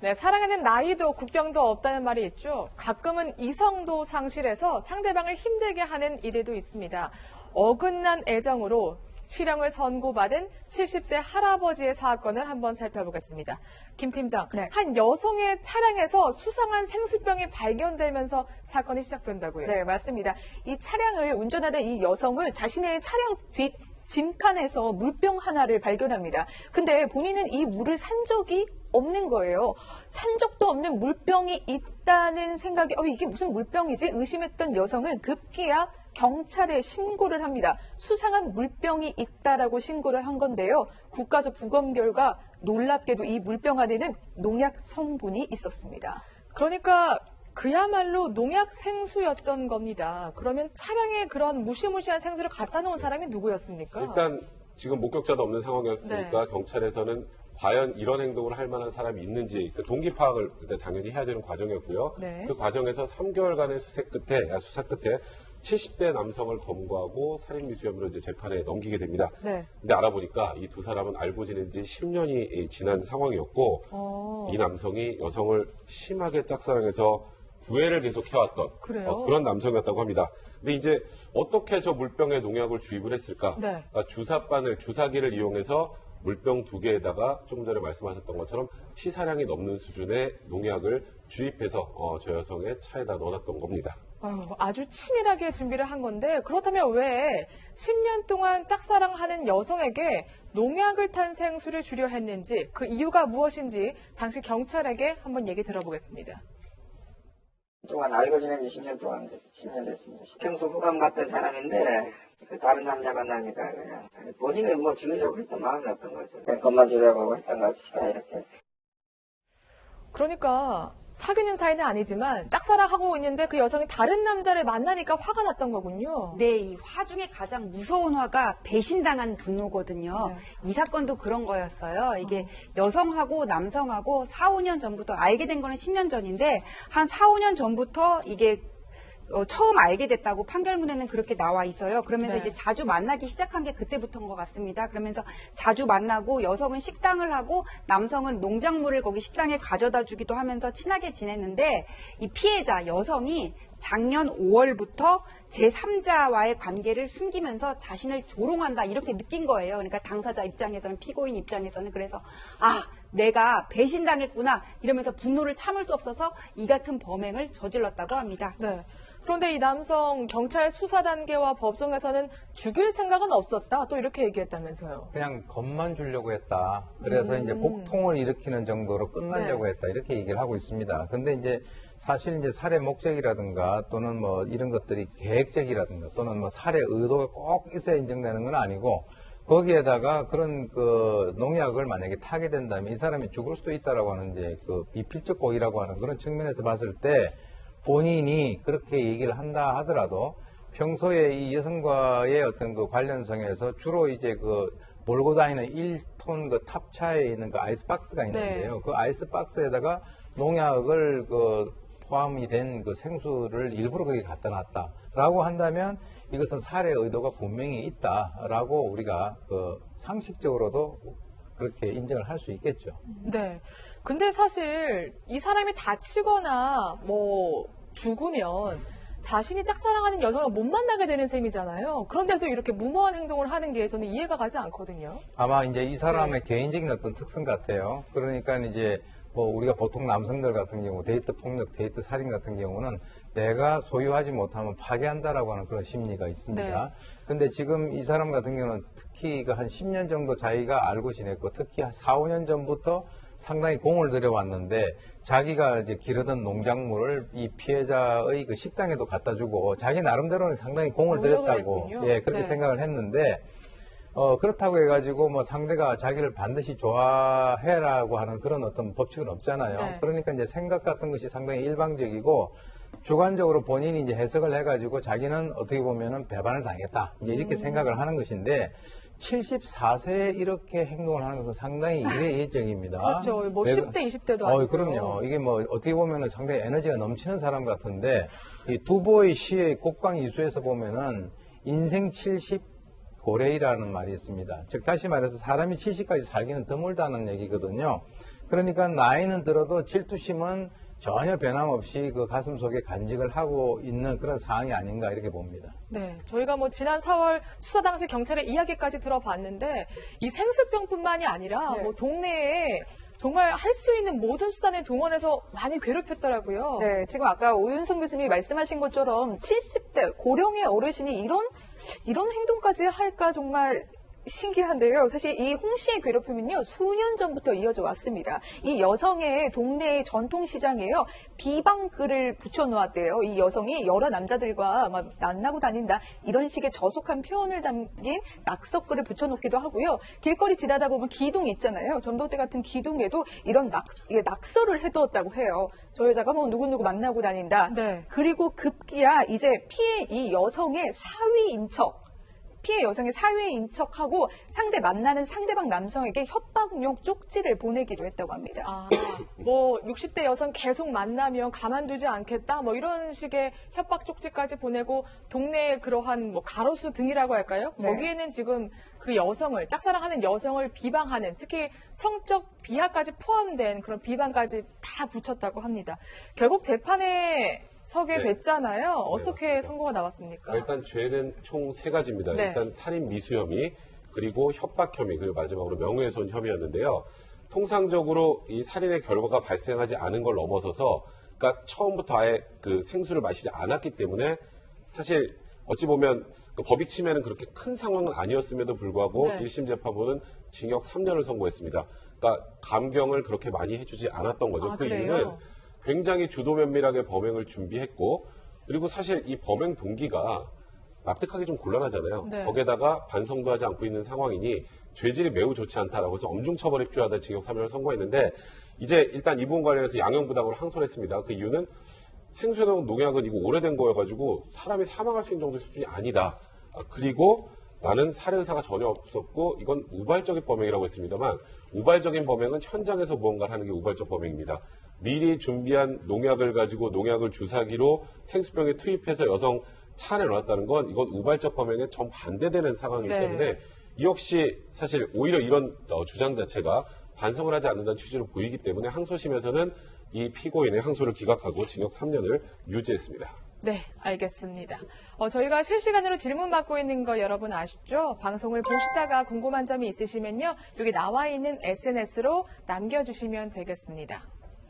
네, 사랑에는 나이도 국경도 없다는 말이 있죠. 가끔은 이성도 상실해서 상대방을 힘들게 하는 이들도 있습니다. 어긋난 애정으로 실형을 선고받은 70대 할아버지의 사건을 한번 살펴보겠습니다. 김 팀장, 네. 한 여성의 차량에서 수상한 생수병이 발견되면서 사건이 시작된다고요? 네, 맞습니다. 이 차량을 운전하던 이 여성은 자신의 차량 뒷 짐칸에서 물병 하나를 발견합니다. 근데 본인은 이 물을 산 적이 없는 거예요. 산 적도 없는 물병이 있다는 생각에 이게 무슨 물병이지? 의심했던 여성은 급기야 경찰에 신고를 합니다. 수상한 물병이 있다라고 신고를 한 건데요. 국가서 부검 결과 놀랍게도 이 물병 안에는 농약 성분이 있었습니다. 그러니까 그야말로 농약 생수였던 겁니다. 그러면 차량에 그런 무시무시한 생수를 갖다 놓은 사람이 누구였습니까? 일단 지금 목격자도 없는 상황이었으니까 네. 경찰에서는 과연 이런 행동을 할 만한 사람이 있는지 그 동기 파악을 당연히 해야 되는 과정이었고요. 네. 그 과정에서 3개월간의 수사 끝에 70대 남성을 검거하고 살인미수 혐의로 이제 재판에 넘기게 됩니다. 네. 근데 알아보니까 이 두 사람은 알고 지낸 지 10년이 지난 상황이었고 이 남성이 여성을 심하게 짝사랑해서 구애를 계속 해왔던 그래요? 그런 남성이었다고 합니다. 근데 이제 어떻게 저 물병에 농약을 주입을 했을까? 네. 그러니까 주사기를 이용해서 물병 2개에다가 조금 전에 말씀하셨던 것처럼 치사량이 넘는 수준의 농약을 주입해서 저 여성의 차에다 넣어놨던 겁니다. 아주 치밀하게 준비를 한 건데 그렇다면 왜 10년 동안 짝사랑하는 여성에게 농약을 탄 생수를 주려 했는지 그 이유가 무엇인지 당시 경찰에게 한번 얘기 들어보겠습니다. 동안 알고 지낸 지 10년 동안 10년 됐습니다. 평소 후감 같던 사람인데 그 다른 남자 만나니까 그냥 본인은 뭐 죽이려고 했던 마음이 없던 거죠. 그냥 겁만 주려고 했던 것이다 이렇게. 그러니까 사귀는 사이는 아니지만 짝사랑하고 있는데 그 여성이 다른 남자를 만나니까 화가 났던 거군요. 네, 이 화 중에 가장 무서운 화가 배신당한 분노거든요. 네. 이 사건도 그런 거였어요. 이게 여성하고 남성하고 4, 5년 전부터 알게 된 거는 10년 전인데 한 4, 5년 전부터 이게 처음 알게 됐다고 판결문에는 그렇게 나와 있어요. 그러면서 네. 이제 자주 만나기 시작한 게 그때부터인 것 같습니다. 그러면서 자주 만나고 여성은 식당을 하고 남성은 농작물을 거기 식당에 가져다 주기도 하면서 친하게 지냈는데 이 피해자 여성이 작년 5월부터 제3자와의 관계를 숨기면서 자신을 조롱한다 이렇게 느낀 거예요. 그러니까 당사자 입장에서는 피고인 입장에서는 그래서 내가 배신당했구나 이러면서 분노를 참을 수 없어서 이 같은 범행을 저질렀다고 합니다. 네. 그런데 이 남성 경찰 수사 단계와 법정에서는 죽일 생각은 없었다. 또 이렇게 얘기했다면서요. 그냥 겁만 주려고 했다. 그래서 이제 복통을 일으키는 정도로 끝나려고 네. 했다. 이렇게 얘기를 하고 있습니다. 근데 이제 사실 이제 살해 목적이라든가 또는 뭐 이런 것들이 계획적이라든가 또는 뭐 살해 의도가 꼭 있어야 인정되는 건 아니고 거기에다가 그런 그 농약을 만약에 타게 된다면 이 사람이 죽을 수도 있다라고 하는 이제 그 비필적 고의라고 하는 그런 측면에서 봤을 때 본인이 그렇게 얘기를 한다 하더라도 평소에 이 여성과의 어떤 그 관련성에서 주로 이제 그 몰고 다니는 1톤 그 탑차에 있는 그 아이스박스가 있는데요. 네. 그 아이스박스에다가 농약을 그 포함이 된 그 생수를 일부러 거기 갖다 놨다라고 한다면 이것은 살해 의도가 분명히 있다라고 우리가 그 상식적으로도 그렇게 인정을 할 수 있겠죠. 네. 근데 사실 이 사람이 다치거나 뭐 죽으면 자신이 짝사랑하는 여성을 못 만나게 되는 셈이잖아요. 그런데도 이렇게 무모한 행동을 하는 게 저는 이해가 가지 않거든요. 아마 이제 이 사람의 개인적인 어떤 특성 같아요. 그러니까 이제 뭐 우리가 보통 남성들 같은 경우 데이트 폭력, 데이트 살인 같은 경우는 내가 소유하지 못하면 파괴한다라고 하는 그런 심리가 있습니다. 네. 근데 지금 이 사람 같은 경우는 특히 한 10년 정도 자기가 알고 지냈고 특히 한 4, 5년 전부터 상당히 공을 들여왔는데 자기가 이제 기르던 농작물을 이 피해자의 그 식당에도 갖다 주고 자기 나름대로는 상당히 공을 들였다고 그렇게 네. 생각을 했는데 그렇다고 해가지고 뭐 상대가 자기를 반드시 좋아해라고 하는 그런 어떤 법칙은 없잖아요. 네. 그러니까 이제 생각 같은 것이 상당히 일방적이고 주관적으로 본인이 이제 해석을 해가지고 자기는 어떻게 보면은 배반을 당했다. 이제 이렇게 생각을 하는 것인데 74세에 이렇게 행동을 하는 것은 상당히 이례예정입니다. 그렇죠. 뭐 10대, 20대도 아니고. 그럼요. 이게 뭐 어떻게 보면은 상당히 에너지가 넘치는 사람 같은데 이 두보의 시의 곡광이수에서 보면은 인생 70 고래이라는 말이 있습니다. 즉 다시 말해서 사람이 70까지 살기는 드물다는 얘기거든요. 그러니까 나이는 들어도 질투심은 전혀 변함없이 그 가슴 속에 간직을 하고 있는 그런 상황이 아닌가 이렇게 봅니다. 네, 저희가 뭐 지난 4월 수사 당시 경찰의 이야기까지 들어봤는데 이 생수병뿐만이 아니라 네. 뭐 동네에 정말 할 수 있는 모든 수단을 동원해서 많이 괴롭혔더라고요. 네, 지금 아까 오윤성 교수님이 말씀하신 것처럼 70대 고령의 어르신이 이런 행동까지 할까 정말 신기한데요. 사실 이 홍 씨의 괴롭힘은요, 수년 전부터 이어져 왔습니다. 이 여성의 동네 전통시장에요, 비방글을 붙여놓았대요. 이 여성이 여러 남자들과 막 만나고 다닌다, 이런 식의 저속한 표현을 담긴 낙서글을 붙여놓기도 하고요. 길거리 지나다 보면 기둥 있잖아요. 전봇대 같은 기둥에도 이런 낙서를 해두었다고 해요. 저 여자가 뭐 누구누구 만나고 다닌다. 네. 그리고 급기야 이제 이 여성의 사위인 척, 피해 여성의 사위인 척하고 만나는 상대방 남성에게 협박용 쪽지를 보내기도 했다고 합니다. 아, 뭐 60대 여성 계속 만나면 가만두지 않겠다, 뭐 이런 식의 협박 쪽지까지 보내고 동네의 그러한 뭐 가로수 등이라고 할까요? 네. 거기에는 지금 그 여성을 짝사랑하는 여성을 비방하는, 특히 성적 비하까지 포함된 그런 비방까지 다 붙였다고 합니다. 결국 재판에 서게 네. 됐잖아요. 어떻게 맞습니다. 선고가 나왔습니까? 일단 죄는 총 3가지입니다. 네. 일단 살인 미수 혐의, 그리고 협박 혐의, 그리고 마지막으로 명예훼손 혐의였는데요. 통상적으로 이 살인의 결과가 발생하지 않은 걸 넘어서서, 그러니까 처음부터 아예 그 생수를 마시지 않았기 때문에 사실 어찌 보면 그 법익 침해는 그렇게 큰 상황은 아니었음에도 불구하고 네. 1심 재판부는 징역 3년을 선고했습니다. 그러니까 감경을 그렇게 많이 해주지 않았던 거죠. 아, 그 그래요? 이유는 굉장히 주도 면밀하게 범행을 준비했고, 그리고 사실 이 범행 동기가 납득하기 좀 곤란하잖아요. 네. 거기에다가 반성도 하지 않고 있는 상황이니 죄질이 매우 좋지 않다라고 해서 엄중 처벌이 필요하다 징역 3년을 선고했는데, 이제 일단 이 부분 관련해서 양형부당으로 항소를 했습니다. 그 이유는 생수해놓은 농약은 이거 오래된 거여가지고 사람이 사망할 수 있는 정도의 수준이 아니다. 그리고 나는 살해 의사가 전혀 없었고 이건 우발적인 범행이라고 했습니다만, 우발적인 범행은 현장에서 무언가를 하는 게 우발적 범행입니다. 미리 준비한 농약을 가지고 농약을 주사기로 생수병에 투입해서 여성 차 안에 넣었다는 건 이건 우발적 범행에 정반대되는 상황이기 네. 때문에 이 역시 사실 오히려 이런 주장 자체가 반성을 하지 않는다는 취지로 보이기 때문에 항소심에서는 이 피고인의 항소를 기각하고 징역 3년을 유지했습니다. 네, 알겠습니다. 저희가 실시간으로 질문 받고 있는 거 여러분 아시죠? 방송을 보시다가 궁금한 점이 있으시면요, 여기 나와 있는 SNS로 남겨주시면 되겠습니다.